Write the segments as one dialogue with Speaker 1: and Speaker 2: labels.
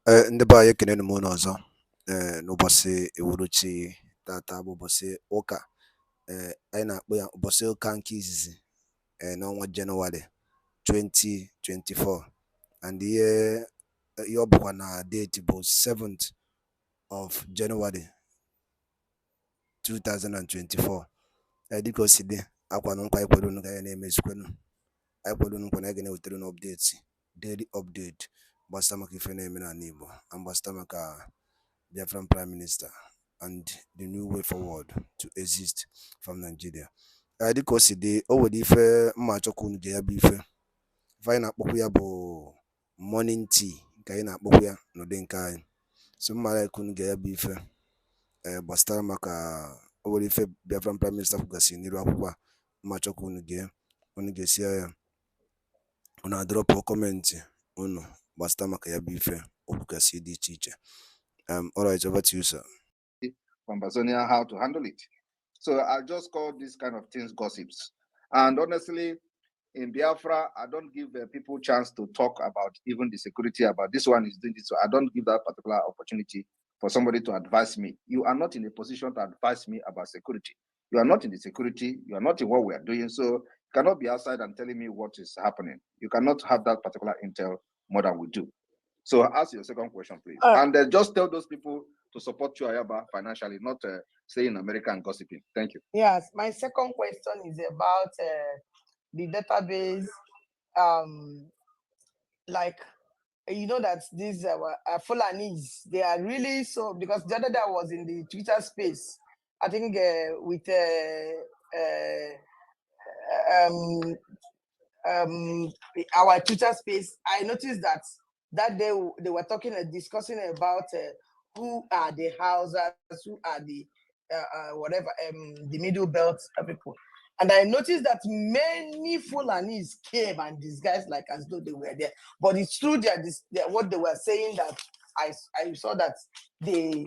Speaker 1: Ndị be anyị ekene m unu ọzọ n'ụbọchị uhuruchi tata bụ ụbọchị ụka anyị na-akpọ ya ụbọchị ụka nke izizi n'ọnwa Jenụwarị 2024 and ihe ọ bụkwa na date bụ 7th of January 2024 dịka o si dị akwa na nkwa anyị kwere unu ka anyị na-emezikwenu anyị kwere unu nkwa na anyị ga na-ewetara unu update daily update gbasara maka ife na-eme n'ala Igbo and gbasara maka Biafran Prime Minister and the new way forward to exist from Nigeria. Dịka o si dị o nwere ife mma achọkwa unu ga ya bụ ife anyị na-akpọkwa ya bụ morning tea nke anyị na-akpọkwa ya n'ụdị nke anyị so mma like unu ga ya bụ ife gbasara maka o nwere ife Biafran Prime Minister kwugasịrị n'iru akwụkwọ a mma achọkwa unu ga-esi ya unu adrọpụ kọmentị unu gbasara maka ya bụ ife okwugasị dị iche iche. All right, over to you, sir.
Speaker 2: From Bazonia, how to handle it. So I'll just call these kind of things gossips. And honestly, in Biafra, I don't give people chance to talk about even the security about this one is doing this. So I don't give that particular opportunity for somebody to advise me. You are not in a position to advise me about security. You are not in the security. You are not in what we are doing. So you cannot be outside and telling me what is happening. You cannot have that particular intel more than we do. So ask your second question, please. And just tell those people to support you, Ayaba, financially, not staying in America and gossiping. Thank you.
Speaker 3: Yes, my second question is about the database. Like, you know that these Fulanis, they are really so, because the other day I was in the Twitter space, I think with our Twitter space, I noticed that day they were talking and discussing about who are the Hausas, who are the the middle belt people. And I noticed that many Fulanis came and disguised like as though they were there. But it's true that what they were saying, that I saw that they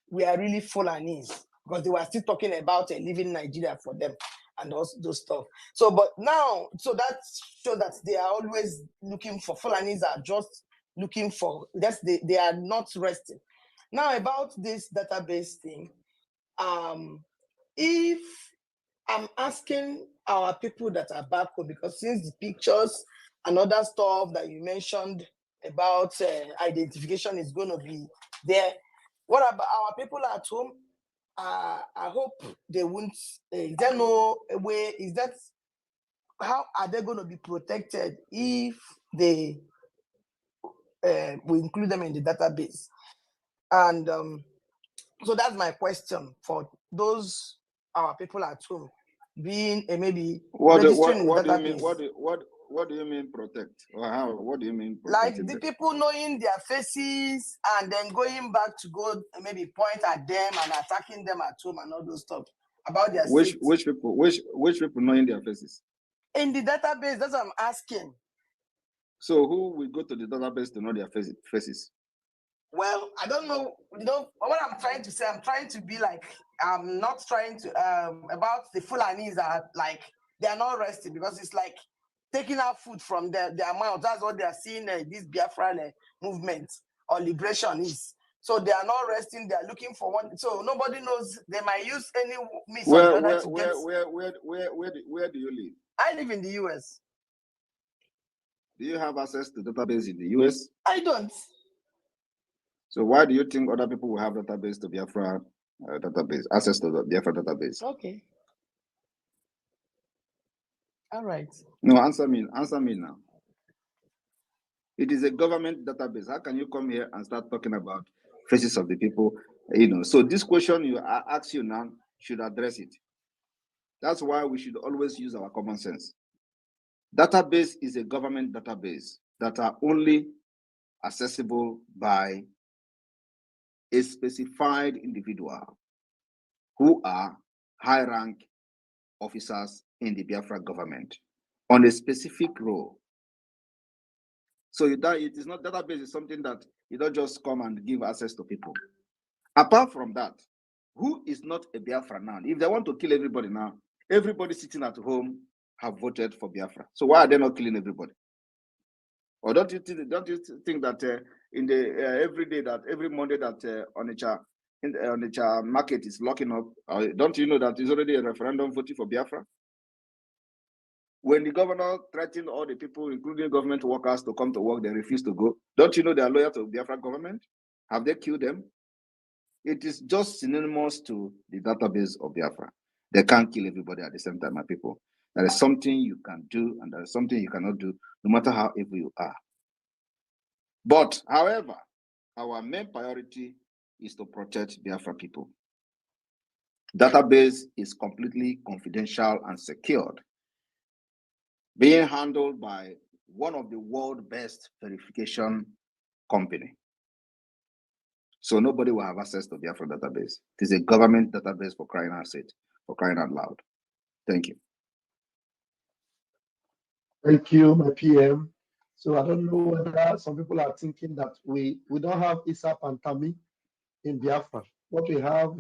Speaker 3: were really Fulanis because they were still talking about living Nigeria for them and also those stuff. So, but now, so that shows that they are always looking for, Fulanis are just looking for, they are not resting. Now about this database thing, if I'm asking our people that are back home, because since the pictures and other stuff that you mentioned about identification is going to be there, what about our people at home? I hope they won't, is there no way, is that, how are they going to be protected if they, we include them in the database? And so that's my question for those our people at home being maybe registering
Speaker 2: what
Speaker 3: in the
Speaker 2: do you
Speaker 3: database.
Speaker 2: mean? What do you mean protect? Or how? What do you mean
Speaker 3: Like
Speaker 2: protect?
Speaker 3: the people knowing their faces and then going back to go maybe point at them and attacking them at home and all those stuff about their
Speaker 2: which people knowing their faces?
Speaker 3: In the database, that's what I'm asking.
Speaker 2: So who will go to the database to know their faces?
Speaker 3: Well, I don't know. You know what I'm trying to say. I'm trying to be like, I'm not trying to about the Fulanis are like they are not resting because it's like taking out food from their mouth. That's what they are seeing this Biafran movement or liberation is. So they are not resting. They are looking for one. So nobody knows. They might use any means or another to get.
Speaker 2: Where do you live?
Speaker 3: I live in the US.
Speaker 2: Do you have access to database in the US?
Speaker 3: I don't.
Speaker 2: So why do you think other people will have database to Biafra database, access to the Biafra database?
Speaker 3: Okay. All right.
Speaker 2: No, answer me now. It is a government database. How can you come here and start talking about faces of the people? So this question you ask you now should address it. That's why we should always use our common sense. Database is a government database that are only accessible by a specified individual who are high-rank officers in the Biafra government on a specific role. So it is not, database is something that you don't just come and give access to people. Apart from that, who is not a Biafra now? If they want to kill everybody now, everybody sitting at home have voted for Biafra. So why are they not killing everybody? Or don't you think that in the every Monday that Onitsha market is locking up. Don't you know that it's already a referendum voting for Biafra? When the governor threatened all the people, including government workers, to come to work, they refused to go. Don't you know they are loyal to Biafra government? Have they killed them? It is just synonymous to the database of Biafra. They can't kill everybody at the same time, my people. There is something you can do, and there is something you cannot do, no matter how evil you are. But, however, our main priority is to protect Biafra people. Database is completely confidential and secured, being handled by one of the world's best verification company. So nobody will have access to Biafra database. It is a government database, for crying out loud. Thank you.
Speaker 4: Thank you, my PM. So I don't know whether some people are thinking that we don't have ISAP and Tami in Biafra. What we have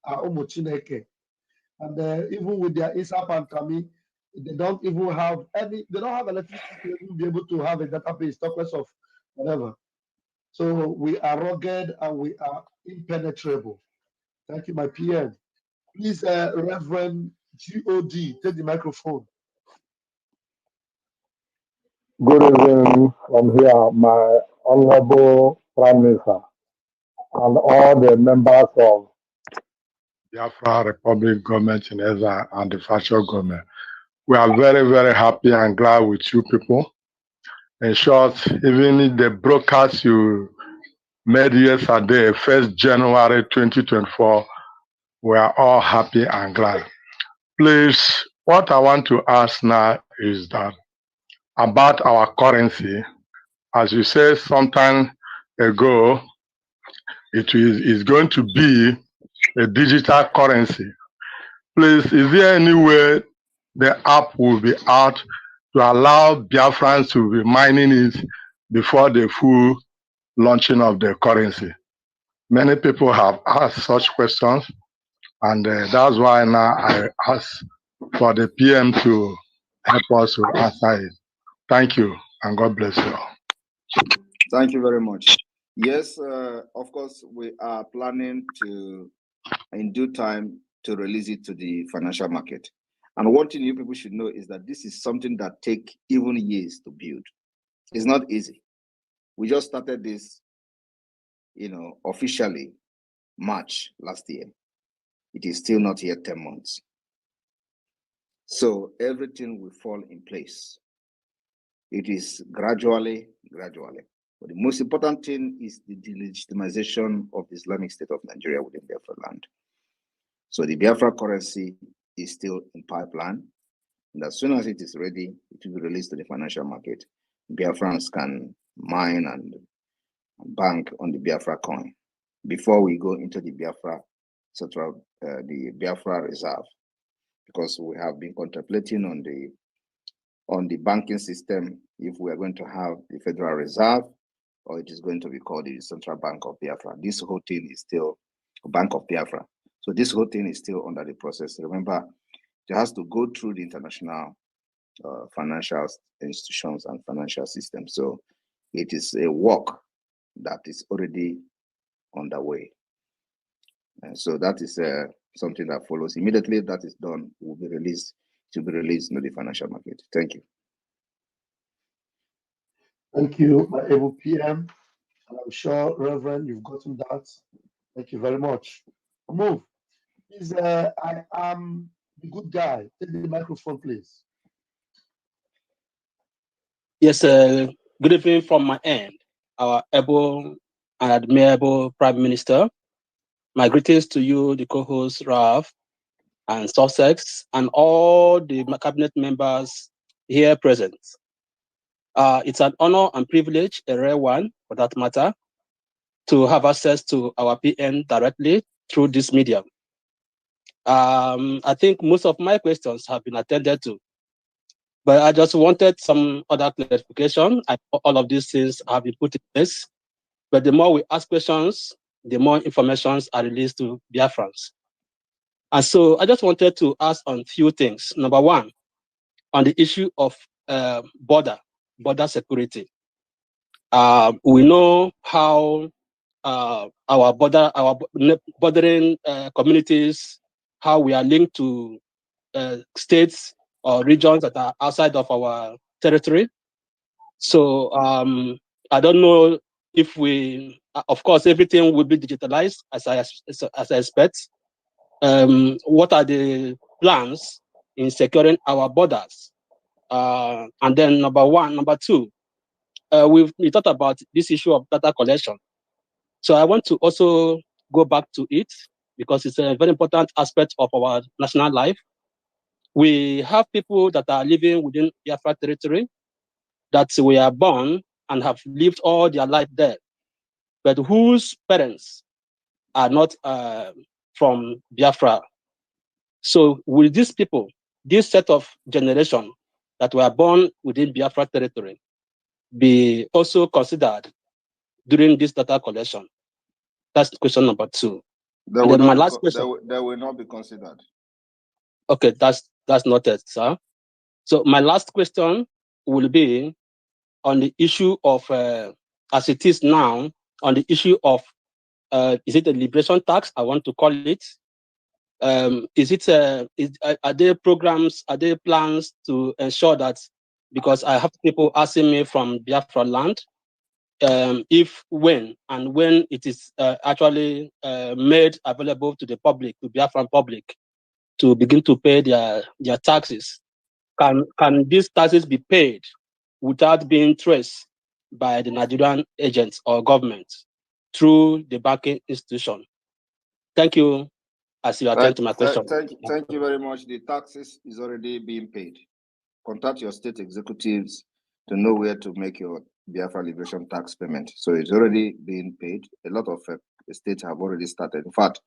Speaker 4: are Omochineke. And even with their ISAP and Tami, they don't even have they don't have electricity to even be able to have a database, talk less of whatever. So we are rugged and we are impenetrable. Thank you, my PM. Please, Reverend God, take the microphone.
Speaker 5: Good evening from here, my Honorable Prime Minister and all the members of Biafra Republic government in Ezra and the federal government. We are very, very happy and glad with you people. In short, even the broadcast you made yesterday, 1st January 2024, we are all happy and glad. Please, what I want to ask now is that about our currency. As you said sometime ago, it is going to be a digital currency. Please, is there any way the app will be out to allow Biafrans to be mining it before the full launching of the currency? Many people have asked such questions, and that's why now I ask for the PM to help us to answer it. Thank you, and God bless you all.
Speaker 2: Thank you very much. Yes, of course, we are planning to, in due time, to release it to the financial market. And one thing you people should know is that this is something that takes even years to build. It's not easy. We just started this, officially March last year. It is still not yet 10 months. So everything will fall in place. It is gradually. But the most important thing is the delegitimization of the Islamic State of Nigeria within Biafra land. So the Biafra currency is still in pipeline. And as soon as it is ready, it will be released to the financial market. Biafrans can mine and bank on the Biafra coin before we go into the Biafra the Biafra reserve, because we have been contemplating on the banking system if we are going to have the Federal Reserve or it is going to be called the Central Bank of Biafra. This whole thing is still Bank of Biafra. So this whole thing is still under the process. Remember, it has to go through the international financial institutions and financial systems. So it is a work that is already underway. And so that is something that follows. Immediately that is done, will be released to be released into the financial market. Thank you.
Speaker 4: Thank you, my able PM. And I'm sure, Reverend, you've gotten that. Thank you very much. Move. Please, I am the good guy. Take the microphone, please.
Speaker 6: Yes, good evening from my end, our able and admirable Prime Minister. My greetings to you, the co-host Ralph and Sussex, and all the cabinet members here present. It's an honor and privilege, a rare one for that matter, to have access to our PM directly through this medium. I think most of my questions have been attended to, but I just wanted some other clarification. All of these things have been put in place, but the more we ask questions, the more information are released to Biafrans. And so I just wanted to ask on a few things. Number one, on the issue of border security. We know how our bordering communities, how we are linked to states or regions that are outside of our territory. So I don't know if we, of course, everything will be digitalized as I expect. What are the plans in securing our borders? And then number two, we talked about this issue of data collection. So I want to also go back to it because it's a very important aspect of our national life. We have people that are living within Biafra territory that we are born and have lived all their life there, but whose parents are not from Biafra. So will these people, this set of generation that were born within Biafra territory, be also considered during this data collection? That's question number two.
Speaker 2: They
Speaker 6: And
Speaker 2: will
Speaker 6: then my
Speaker 2: not
Speaker 6: last question.
Speaker 2: they will not be considered.
Speaker 6: Okay, that's noted, sir. So my last question will be on the issue of, as it is now, on the issue of, is it a liberation tax? I want to call it. Are there programs, are there plans to ensure that, because I have people asking me from Biafra land, if when it is actually made available to the public, to Biafran public, to begin to pay their taxes, can these taxes be paid without being traced by the Nigerian agents or government through the banking institution? Thank you, as you attend to my question.
Speaker 2: Thank you very much. The taxes is already being paid. Contact your state executives to know where to make your Biafra liberation tax payment. So it's already being paid. A lot of states have already started. In fact,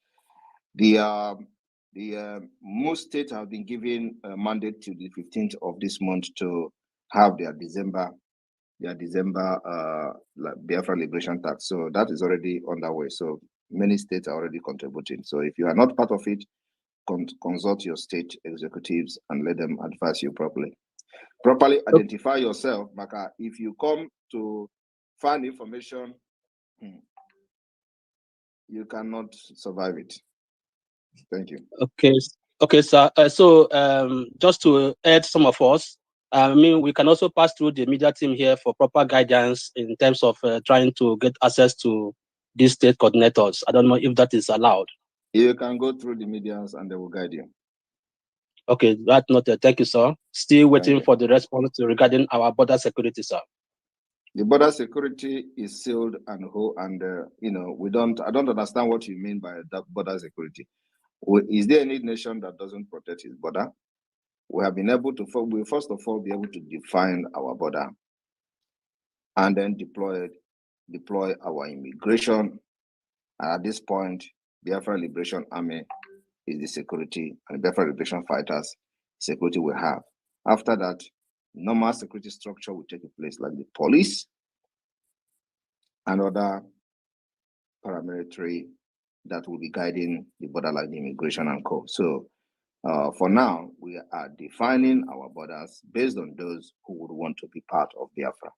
Speaker 2: most states have been given a mandate to the 15th of this month to have their December Biafra liberation tax. So that is already underway. So many states are already contributing. So if you are not part of it, consult your state executives and let them advise you properly. Properly identify yourself, Maka. If you come to find information, you cannot survive it. Thank you.
Speaker 6: Okay, sir. So just to add some of us, I mean, we can also pass through the media team here for proper guidance in terms of trying to get access to these state coordinators. I don't know if that is allowed.
Speaker 2: You can go through the medias and they will guide you.
Speaker 6: Okay, that's noted. Thank you, sir. Still waiting for the response regarding our border security, sir.
Speaker 2: The border security is sealed and whole, and I don't understand what you mean by that border security. Is there any nation that doesn't protect its border? We have been able to, we first of all be able to define our border, and then deploy our immigration. And at this point, Biafra Liberation Army is the security, and Biafra Liberation Fighters security we have. After that, normal security structure will take place, like the police and other paramilitary that will be guiding the borderline immigration and co. So for now, we are defining our borders based on those who would want to be part of Biafra,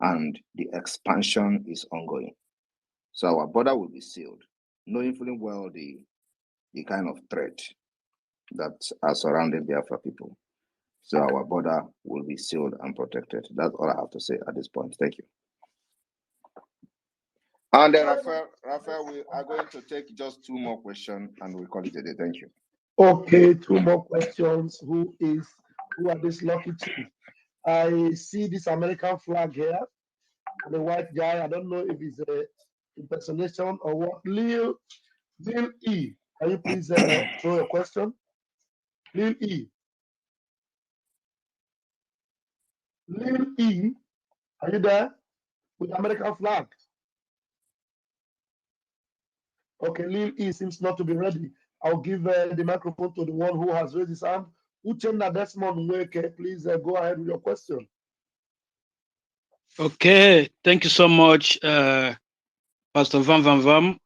Speaker 2: and the expansion is ongoing. So our border will be sealed, knowing fully well the kind of threat that are surrounding Biafra people. So our border will be sealed and protected. That's all I have to say at this point. Thank you. And then Raphael, we are going to take just 2 more questions and we'll call it a day. Thank you.
Speaker 4: Okay, 2 more questions. Who are these lucky two? I see this American flag here, and the white guy. I don't know if it's a impersonation or what. Lil E, can you please throw a question? Lil E. Lil E, are you there? With the American flag. Okay, Lil E seems not to be ready. I'll give the microphone to the one who has raised his hand. Uchenna Desmond Nweke, please go ahead with your question.
Speaker 7: Okay, thank you so much, Pastor Van Van Vam.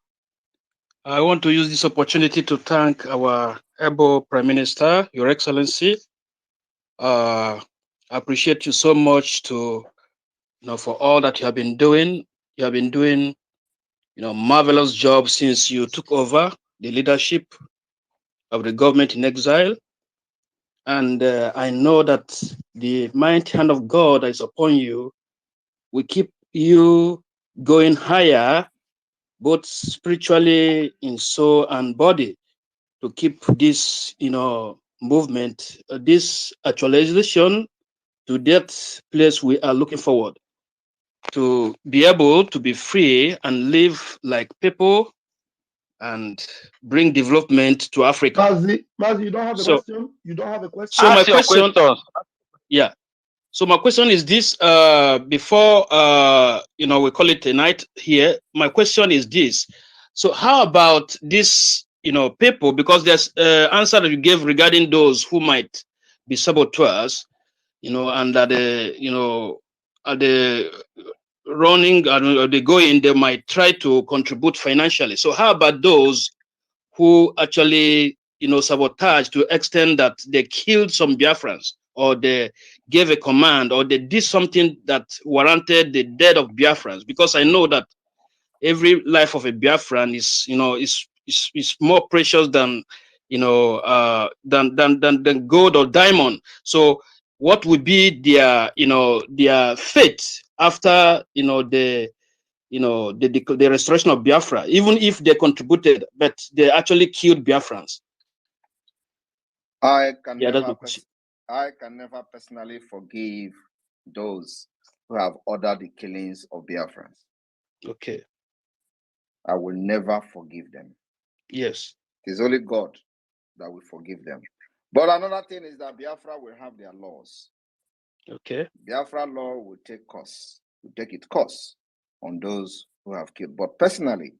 Speaker 7: I want to use this opportunity to thank our able Prime Minister, Your Excellency. I appreciate you so much to for all that you have been doing. You have been doing, marvelous job since you took over the leadership of the government in exile. And I know that the mighty hand of God that is upon you will keep you going higher, both spiritually in soul and body, to keep this, movement, this actualization to that place we are looking forward to be able to be free and live like people and bring development to Africa.
Speaker 4: Mazi, you don't have a
Speaker 7: So,
Speaker 4: question? You don't have a question?
Speaker 7: so my question, yeah. So my question is this: before we call it a night here. My question is this: so how about this, people? Because there's answer that you gave regarding those who might be saboteurs, and that at the running and they go in, they might try to contribute financially. So how about those who actually, sabotage to the extent that they killed some Biafrans, or they gave a command, or they did something that warranted the death of Biafrans? Because I know that every life of a Biafran is more precious than than gold or diamond. So what would be their fate after the restoration of Biafra, even if they contributed, but they actually killed Biafrans?
Speaker 2: I can
Speaker 7: Yeah, that's
Speaker 2: never
Speaker 7: my question.
Speaker 2: I can never personally forgive those who have ordered the killings of Biafrans.
Speaker 7: Okay.
Speaker 2: I will never forgive them.
Speaker 7: Yes.
Speaker 2: It is only God that will forgive them. But another thing is that Biafra will have their laws.
Speaker 7: Okay.
Speaker 2: Biafra law will take its course on those who have killed. But personally,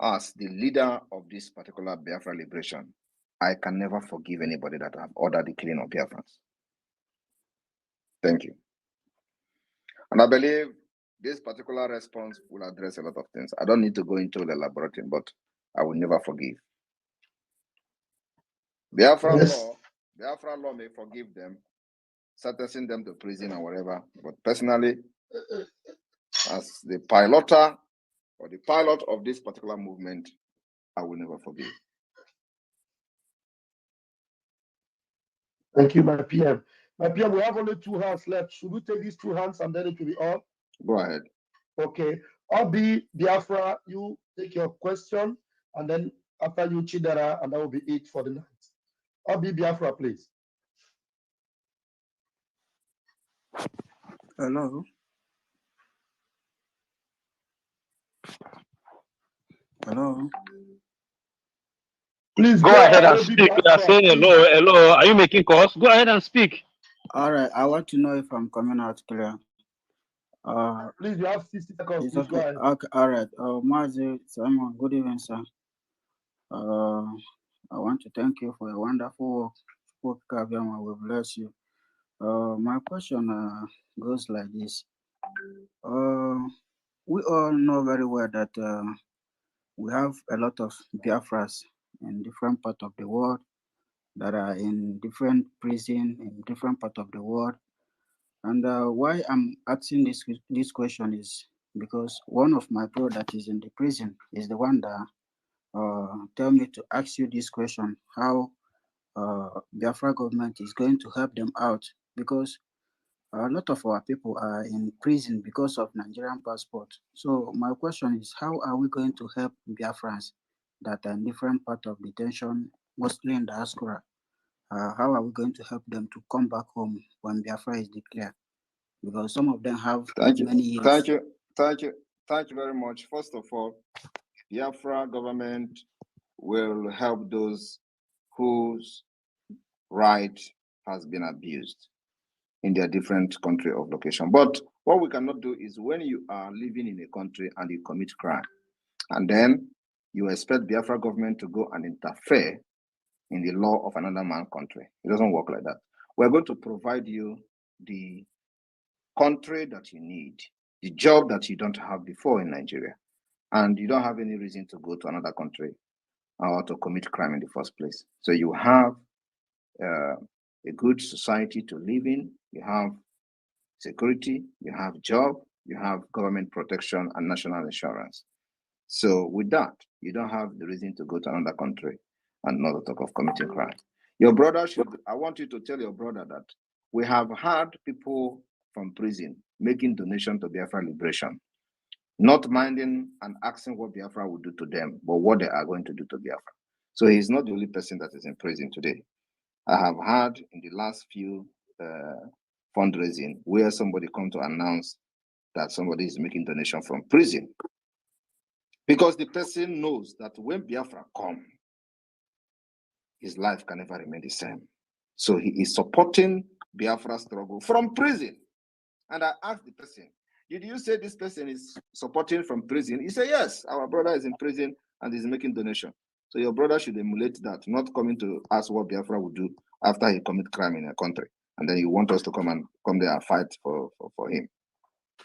Speaker 2: as the leader of this particular Biafra liberation, I can never forgive anybody that have ordered the killing of Biafrans. Thank you. And I believe this particular response will address a lot of things. I don't need to go into the elaborating, but I will never forgive. Biafra law may forgive them, sentencing them to prison or whatever. But personally, as the piloter or the pilot of this particular movement, I will never forgive.
Speaker 4: Thank you, my PM. My PM, we have only 2 hands left. Should we take these 2 hands and then it will be all?
Speaker 2: Go ahead.
Speaker 4: Okay. Obi Biafra, you take your question, and then after you, Chidera, and that will be it for the night. Obi Biafra, please.
Speaker 8: Hello. Hello.
Speaker 4: Please
Speaker 7: Go ahead and
Speaker 4: Obi
Speaker 7: speak. You are
Speaker 4: Biafra,
Speaker 7: saying
Speaker 4: please.
Speaker 7: hello, hello. Are you making calls? Go ahead and speak.
Speaker 8: All right. I want to know if I'm coming out clear.
Speaker 4: Please, you have 60 seconds.
Speaker 8: It's
Speaker 4: Please
Speaker 8: okay.
Speaker 4: go ahead.
Speaker 8: Okay. All right. Mazi, Simon, good evening, sir. I want to thank you for your wonderful work. Kabiama will bless you. My question goes like this. We all know very well that we have a lot of Biafras in different parts of the world that are in different prison in different parts of the world. And why I'm asking this question is because one of my bro that is in the prison is the one that tell me to ask you this question: how Biafra government is going to help them out, because a lot of our people are in prison because of Nigerian passport. So my question is, how are we going to help Biafrans that are in different part of detention, mostly in diaspora? How are we going to help them to come back home when Biafra is declared? Because some of them have many years.
Speaker 2: Thank you very much. First of all, Biafra government will help those whose right has been abused in their different country of location. But what we cannot do is when you are living in a country and you commit crime, and then you expect Biafra government to go and interfere in the law of another man's country. It doesn't work like that. We're going to provide you the country that you need, the job that you don't have before in Nigeria, and you don't have any reason to go to another country or to commit crime in the first place. So you have a good society to live in, you have security, you have job, you have government protection and national insurance. So with that, you don't have the reason to go to another country and not talk of committing crime. Your brother I want you to tell your brother that we have had people from prison making donation to Biafra liberation, not minding and asking what Biafra will do to them, but what they are going to do to Biafra. So he's not the only person that is in prison today. I have had in the last few fundraising where somebody come to announce that somebody is making donation from prison, because the person knows that when Biafra come, his life can never remain the same. So he is supporting Biafra struggle from prison. And I asked the person, did you say this person is supporting from prison? He said, yes, our brother is in prison and is making donation. So your brother should emulate that, not coming to ask what Biafra would do after he commit crime in a country. And then you want us to come there and fight for him.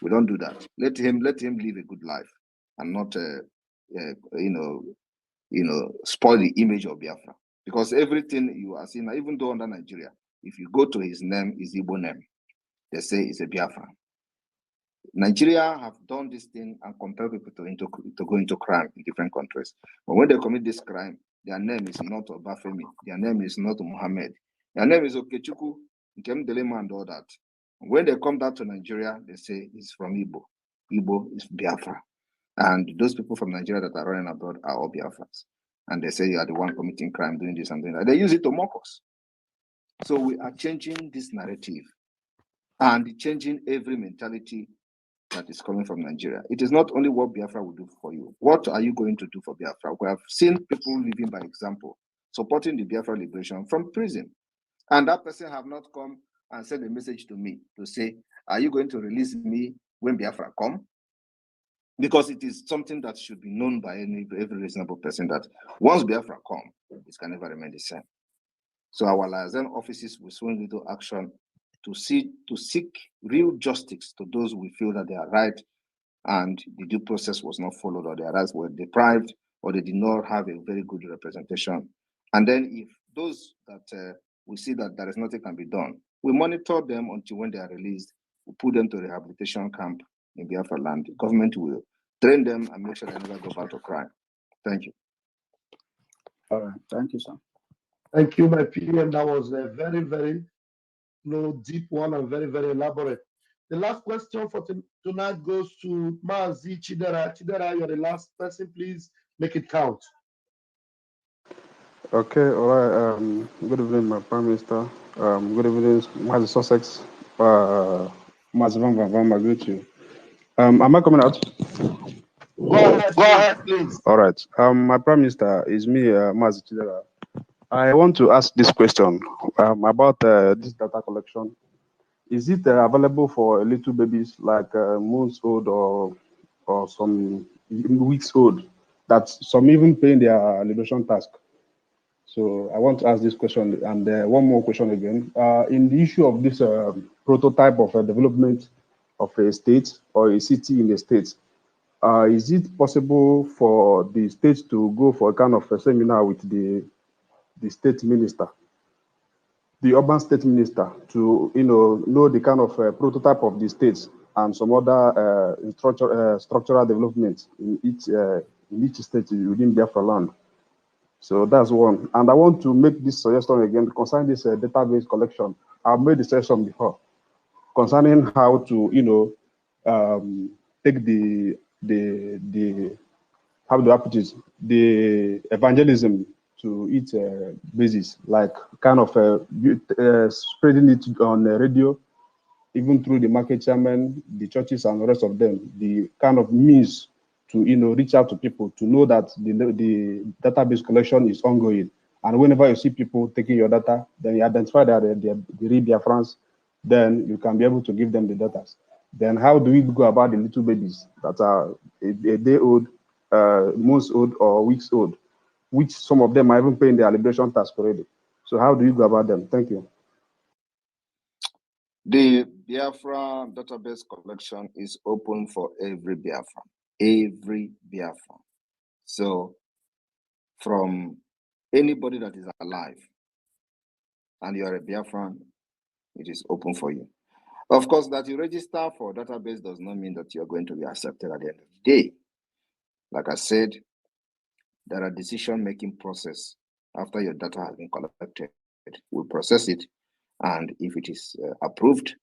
Speaker 2: We don't do that. Let him live a good life and not spoil the image of Biafra. Because everything you are seeing, even though under Nigeria, if you go to his name, his Igbo name, they say it's a Biafra. Nigeria have done this thing and compel people to go into crime in different countries. But when they commit this crime, their name is not Obafemi, their name is not Muhammad, their name is Okechukwu, Nkem Delema and all that. When they come back to Nigeria, they say it's from Igbo. Igbo is Biafra. And those people from Nigeria that are running abroad are all Biafrans. And they say you are the one committing crime, doing this and doing that. They use it to mock us. So we are changing this narrative and changing every mentality that is coming from Nigeria. It is not only what Biafra will do for you. What are you going to do for Biafra? We have seen people living by example, supporting the Biafra liberation from prison. And that person have not come and sent a message to me to say, are you going to release me when Biafra come? Because it is something that should be known by every reasonable person that once Biafra come, it can never remain the same. So our liaison offices will swing into action to seek real justice to those we feel that they are right and the due process was not followed, or their rights were deprived, or they did not have a very good representation. And then if those that we see that there is nothing can be done, we monitor them until when they are released, we put them to rehabilitation camp in Biafra land. The government will train them and make sure they never go back to crime. Thank you.
Speaker 8: All right, thank you, sir.
Speaker 4: Thank you, my PM. That was a very, very deep one and very, very elaborate. The last question for tonight goes to Mazi Chidera. Chidera, you're the last person. Please make it count.
Speaker 9: Okay, all right. Good evening, my Prime Minister. Good evening, Mazi Sussex. Mazi Van Van Van, I greet you. Am I coming out?
Speaker 4: Go ahead, please.
Speaker 9: All right. My Prime Minister is me, Mazi Chidera. I want to ask this question about this data collection. Is it available for little babies like months old or some weeks old, that some even paying their liberation task? So I want to ask this question, and one more question again. In the issue of this prototype of development of a state or a city in the state, is it possible for the state to go for a kind of a seminar with the state minister, the urban state minister, to know the kind of prototype of the states and some other structural development in each state within Biafra land? So that's one. And I want to make this suggestion again concerning this database collection. I've made the suggestion before concerning how to, take how do I put it, the evangelism to its basis, like kind of spreading it on the radio, even through the market chairman, the churches and the rest of them, the kind of means to reach out to people to know that the database collection is ongoing. And whenever you see people taking your data, then you identify that the real Biafrans, then you can be able to give them the data. Then how do we go about the little babies that are a day old, months old, or weeks old, which some of them are even paying their liberation tax already? So how do you go about them? Thank you.
Speaker 2: The Biafra database collection is open for every Biafra. So from anybody that is alive and you are a Biafran, it is open for you. Of course, that you register for database does not mean that you're going to be accepted at the end of the day. Like I said, there are decision-making process after your data has been collected. We'll process it, and if it is approved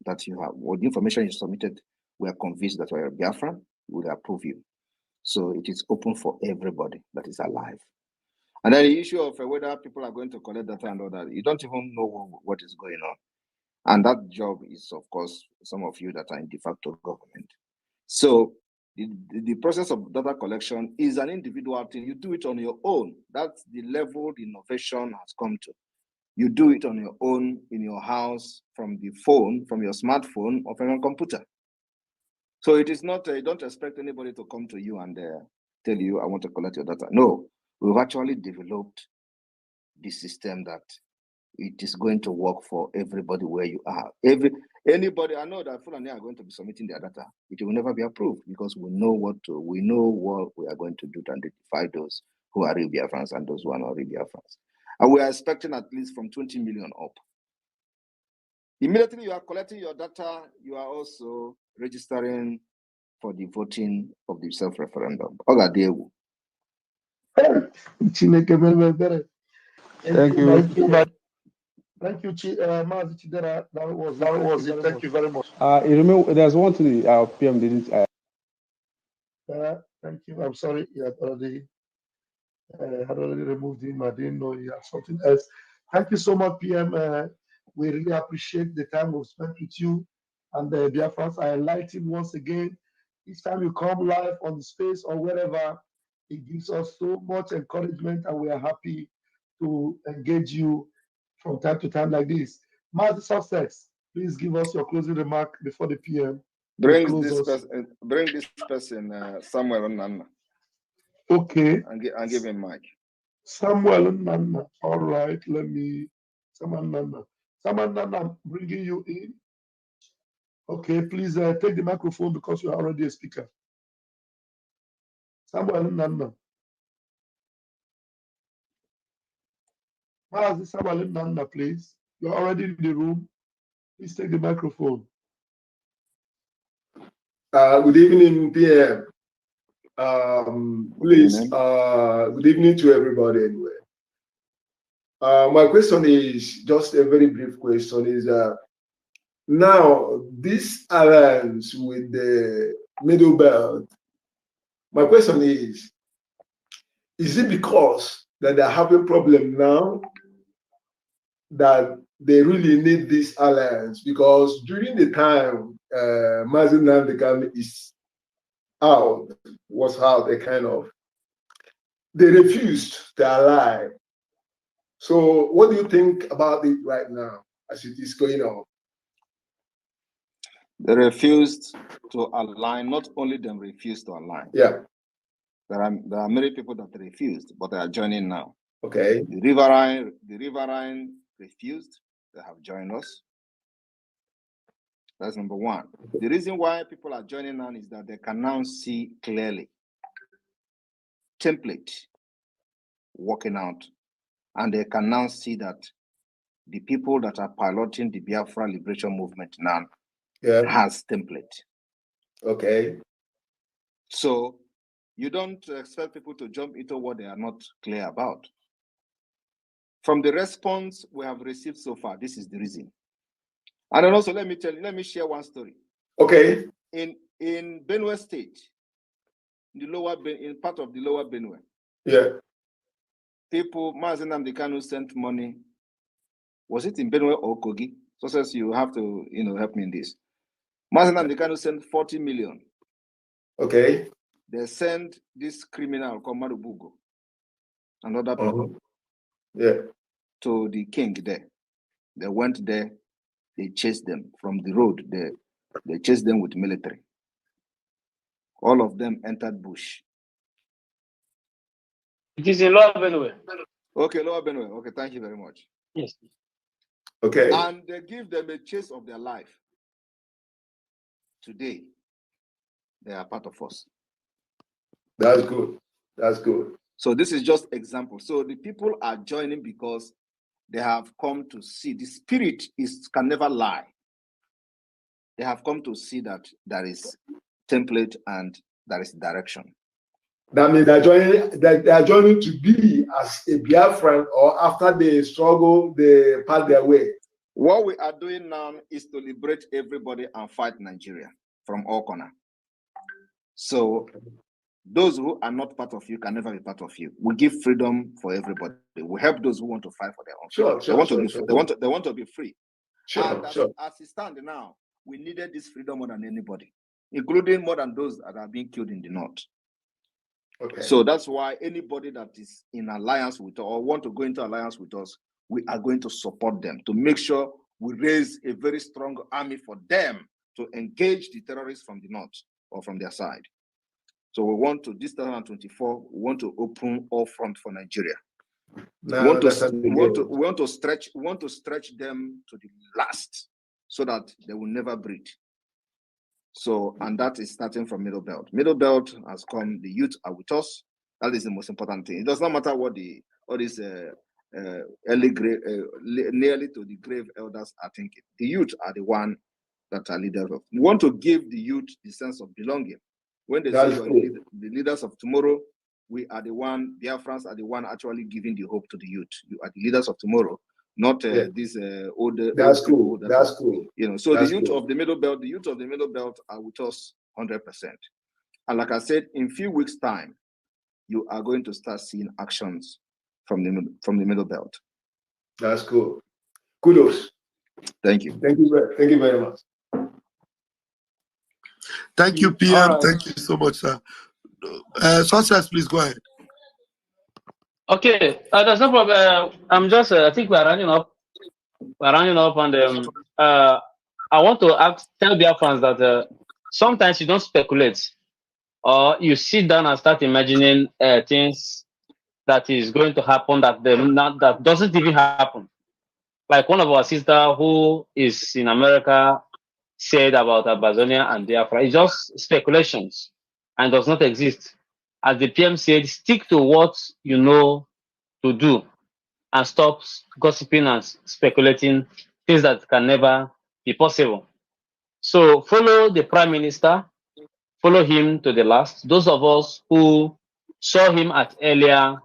Speaker 2: that you have, what the information you submitted, we are convinced that you are a Biafran, we will approve you. So it is open for everybody that is alive. And then the issue of whether people are going to collect data and all that, you don't even know what is going on. And that job is, of course, some of you that are in de facto government. So the process of data collection is an individual thing. You do it on your own. That's the level the innovation has come to. You do it on your own, in your house, from the phone, from your smartphone, or from your computer. So it is not, you don't expect anybody to come to you and tell you, I want to collect your data. No, we've actually developed the system that it is going to work for everybody where you are. Anybody, I know that Fulani are going to be submitting their data. It will never be approved because we know what we are going to do to identify those who are real Biafrans and those who are not real Biafrans. And we are expecting at least from 20 million up. Immediately you are collecting your data, you are also registering for the voting of the self-referendum.
Speaker 9: Thank you.
Speaker 4: Thank you, Mazi Chidera. That was it. Thank you very much.
Speaker 9: You remember, there's one thing our PM didn't.
Speaker 4: Thank you. I'm sorry. You had already removed him. I didn't know he had something else. Thank you so much, PM. We really appreciate the time we've spent with you. And Biafrans are enlightened once again. Each time you come live on the space or wherever, it gives us so much encouragement, and we are happy to engage you from time to time like this. Master Success, please give us your closing remark before the PM.
Speaker 2: Bring this person, Samuel Nana.
Speaker 4: Okay.
Speaker 2: And give him mic.
Speaker 4: Samuel Nana. All right, Samuel Nana. Samuel Nana, I'm bringing you in. Okay, please take the microphone because you're already a speaker. Samuel Nana. Mazi Samuel Nana, please. You're already in the room. Please take the microphone.
Speaker 10: Good evening, PM. Please, good evening to everybody anyway. My question is just a very brief question, is now this alliance with the Middle Belt, my question is it because that they're having problem now that they really need this alliance? Because during the time Mazi Nnamdi Kanu was out, they refused to ally. So what do you think about it right now as it is going on?
Speaker 2: They refused to align. Not only them refused to align.
Speaker 10: Yeah.
Speaker 2: There are many people that refused, but they are joining now.
Speaker 10: Okay.
Speaker 2: The Riverine refused. They have joined us. That's number one. The reason why people are joining now is that they can now see clearly template working out, and they can now see that the people that are piloting the Biafra liberation movement now has template.
Speaker 10: Okay.
Speaker 2: So you don't expect people to jump into what they are not clear about. From the response we have received so far, this is the reason. And then also, let me share one story.
Speaker 10: Okay.
Speaker 2: In Benue State, in part of the lower Benue,
Speaker 10: yeah,
Speaker 2: people, Mazi Nnamdi Kanu sent money. Was it in Benue or Kogi? So says you have to, help me in this. Mazi Nnamdi Kanu sent 40 million.
Speaker 10: Okay.
Speaker 2: They sent this criminal called Marubugo and other people to the king there. They went there, they chased them from the road. They chased them with military. All of them entered bush.
Speaker 6: It is in Lower Benue.
Speaker 2: Okay, Lower Benue. Okay, thank you very much.
Speaker 6: Yes.
Speaker 10: Okay.
Speaker 2: And they give them a chase of their life. Today, they are part of us.
Speaker 10: That's good. That's good.
Speaker 2: So this is just example. So the people are joining because they have come to see the spirit can never lie. they have come to see that there is template and there is direction.
Speaker 10: That means they are joining to be as a Biafran, or after they struggle, they pass their way.
Speaker 2: What we are doing now is to liberate everybody and fight Nigeria from all corners. So those who are not part of you can never be part of you. We give freedom for everybody. We help those who want to fight for their own freedom. They want to be free. And as it stands now, we needed this freedom more than anybody, including more than those that are being killed in the north.
Speaker 10: Okay.
Speaker 2: So that's why anybody that is in alliance with us or want to go into alliance with us, we are going to support them to make sure we raise a very strong army for them to engage the terrorists from the north or from their side. So we want to, this 2024, we want to open all front for Nigeria. We want to stretch them to the last so that they will never breathe. So, and that is starting from Middle Belt. Middle Belt has come, the youth are with us. That is the most important thing. It does not matter what all these nearly to the grave elders are thinking. The youth are the one that are leaders of. We want to give the youth the sense of belonging. When they say you are the leaders of tomorrow, we are the one, Biafrans are the one actually giving the hope to the youth. You are the leaders of tomorrow, not these older.
Speaker 10: That's cool. That's cool.
Speaker 2: You know, so the youth of the Middle Belt, are with us 100%. And like I said, in a few weeks' time, you are going to start seeing actions from the Middle Belt.
Speaker 10: That's cool. Kudos.
Speaker 2: Thank you.
Speaker 10: Thank you very much.
Speaker 4: Thank you, PM. Right. Thank you so much, sir. Success, please go ahead.
Speaker 6: Okay, there's no problem. I'm just, I think we're running up. And I want to tell Biafrans that sometimes you don't speculate, or you sit down and start imagining things that is going to happen that doesn't even happen. Like one of our sisters who is in America said about Amazonia and Biafra. It's just speculations and does not exist. As the PM said, stick to what you know to do and stop gossiping and speculating things that can never be possible. So follow the Prime Minister, follow him to the last. Those of us who saw him at earlier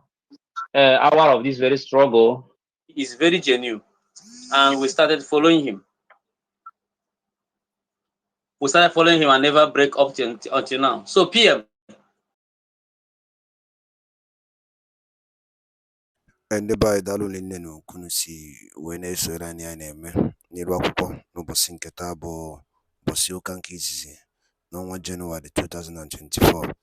Speaker 6: hour of this very struggle is very genuine, and we started following him. We started following him and never break up until now. So PM.
Speaker 1: Ndị be anyị daalụ nne na okunu si wee na-esoro anyị na-eme n'iru akwụkwọ n'ụbọchị nke taa bụ ụbọchị ụka nke izizi n'ọnwa Jenụwarị 2024.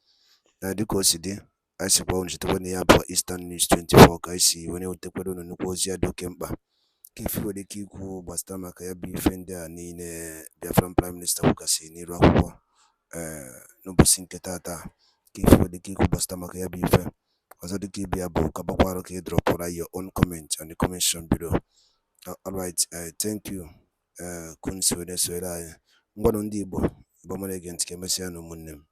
Speaker 1: Dịka o si dị, anyị sikwa unu chetakwa na ya bụ Eastern News 24 ka anyị si wee na-ewetakwara unu nnukwu ozi ya dị oke mkpa ka ife nwere ike ikwu gbasara maka ya bụ ife ndị a niile Biafran Prime Minister kwugasị n'iru akwụkwọ n'ụbọchị nke taa ka ife nwere ike ikwu gbasara maka ya bụ ife. Also, the KBA book, drop your own comment on the comment section below. All right, thank you. Kun Sweden, Sweden. Ngwano ndi Igbo, Igbo again, Kemesiano Munem.